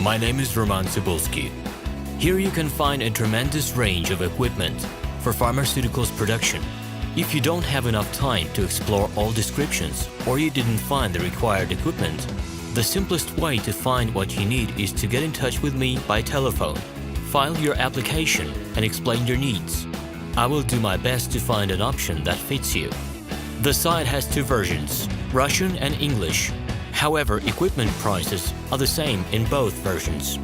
my name is Roman Cybulski. Here you can find a tremendous range of equipment for pharmaceuticals production. If you don't have enough time to explore all descriptions or you didn't find the required equipment, the simplest way to find what you need is to get in touch with me by telephone. File your application and explain your needs. I will do my best to find an option that fits you. The site has two versions, Russian and English. However, equipment prices are the same in both versions.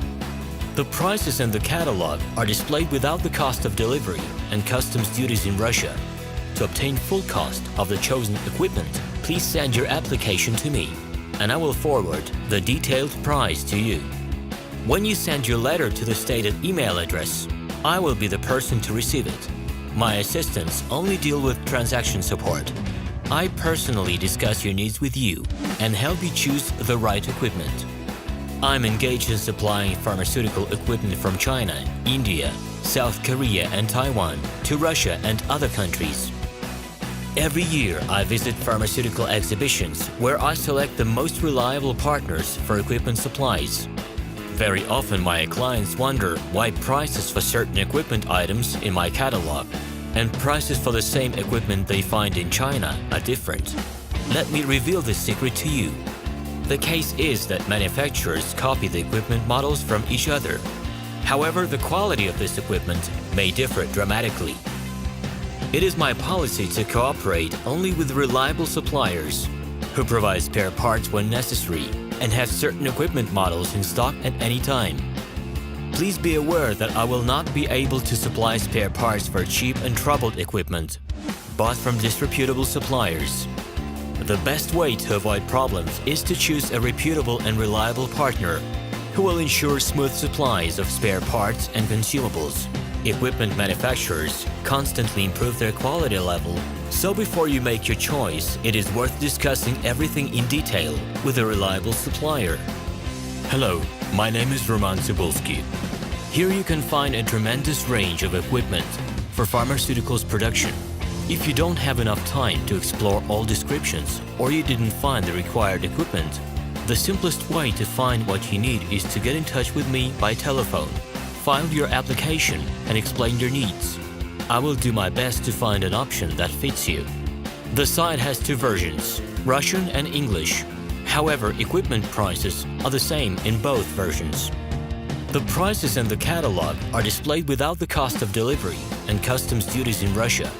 The prices in the catalog are displayed without the cost of delivery and customs duties in Russia. To obtain full cost of the chosen equipment, please send your application to me, and I will forward the detailed price to you. When you send your letter to the stated email address, I will be the person to receive it. My assistants only deal with transaction support. I personally discuss your needs with you and help you choose the right equipment. I'm engaged in supplying pharmaceutical equipment from China, India, South Korea and Taiwan to Russia and other countries. Every year, I visit pharmaceutical exhibitions where I select the most reliable partners for equipment supplies. Very often, my clients wonder why prices for certain equipment items in my catalog and prices for the same equipment they find in China are different. Let me reveal this secret to you. The case is that manufacturers copy the equipment models from each other. However, the quality of this equipment may differ dramatically. It is my policy to cooperate only with reliable suppliers who provide spare parts when necessary and have certain equipment models in stock at any time. Please be aware that I will not be able to supply spare parts for cheap and troubled equipment bought from disreputable suppliers. The best way to avoid problems is to choose a reputable and reliable partner who will ensure smooth supplies of spare parts and consumables. Equipment manufacturers constantly improve their quality level, so before you make your choice, it is worth discussing everything in detail with a reliable supplier. Hello, my name is Roman Cybulski. Here you can find a tremendous range of equipment for pharmaceuticals production. If you don't have enough time to explore all descriptions or you didn't find the required equipment, the simplest way to find what you need is to get in touch with me by telephone. File your application and explain your needs. I will do my best to find an option that fits you. The site has two versions, Russian and English. However, equipment prices are the same in both versions. The prices in the catalog are displayed without the cost of delivery and customs duties in Russia.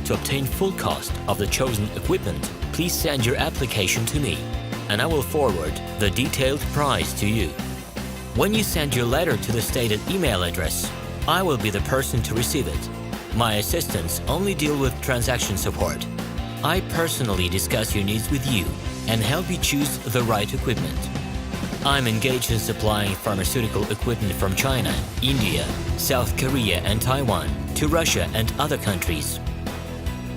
To obtain full cost of the chosen equipment, please send your application to me, and I will forward the detailed price to you. When you send your letter to the stated email address, I will be the person to receive it. My assistants only deal with transaction support. I personally discuss your needs with you and help you choose the right equipment. I'm engaged in supplying pharmaceutical equipment from China, India, South Korea and Taiwan to Russia and other countries.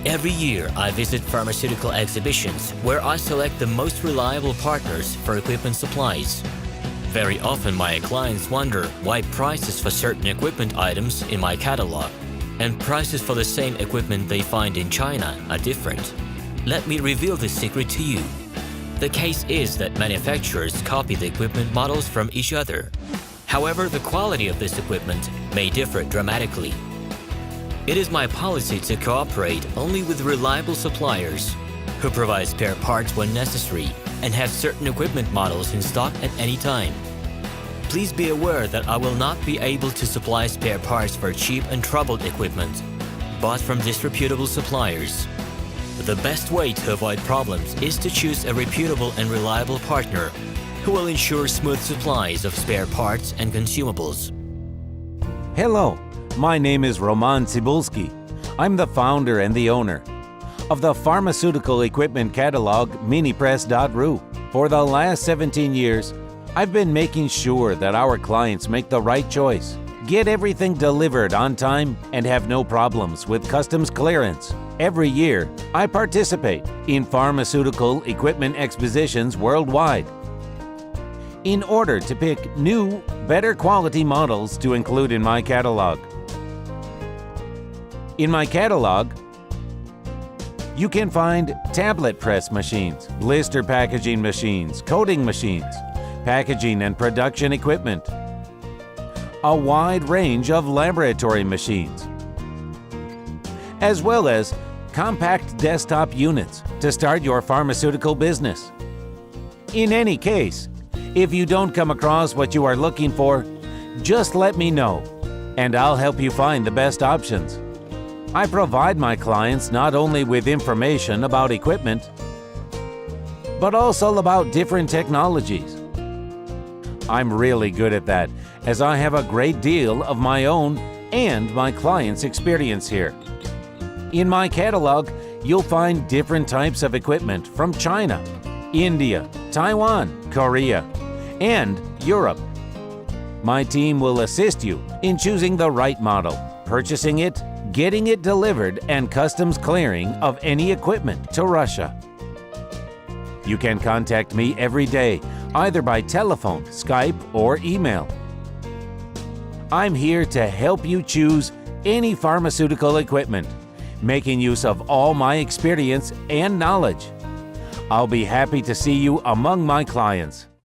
Every year, I visit pharmaceutical exhibitions where I select the most reliable partners for equipment supplies. Very often, my clients wonder why prices for certain equipment items in my catalog and prices for the same equipment they find in China are different. Let me reveal this secret to you. The case is that manufacturers copy the equipment models from each other. However, the quality of this equipment may differ dramatically. It is my policy to cooperate only with reliable suppliers who provide spare parts when necessary and have certain equipment models in stock at any time. Please be aware that I will not be able to supply spare parts for cheap and troubled equipment bought from disreputable suppliers. The best way to avoid problems is to choose a reputable and reliable partner who will ensure smooth supplies of spare parts and consumables. Hello, my name is Roman Cybulski. I'm the founder and the owner of the pharmaceutical equipment catalog minipress.ru. For the last 17 years, I've been making sure that our clients make the right choice, get everything delivered on time, and have no problems with customs clearance. Every year, I participate in pharmaceutical equipment expositions worldwide in order to pick new, better quality models to include in my catalog. In my catalog, you can find tablet press machines, blister packaging machines, coating machines, packaging and production equipment, a wide range of laboratory machines, as well as compact desktop units to start your pharmaceutical business. In any case, if you don't come across what you are looking for, just let me know, and I'll help you find the best options. I provide my clients not only with information about equipment, but also about different technologies. I'm really good at that, as I have a great deal of my own and my clients' experience here. In my catalog, you'll find different types of equipment from China, India, Taiwan, Korea, and Europe. My team will assist you in choosing the right model, purchasing it, getting it delivered, and customs clearing of any equipment to Russia. You can contact me every day, either by telephone, Skype, or email. I'm here to help you choose any pharmaceutical equipment, making use of all my experience and knowledge. I'll be happy to see you among my clients.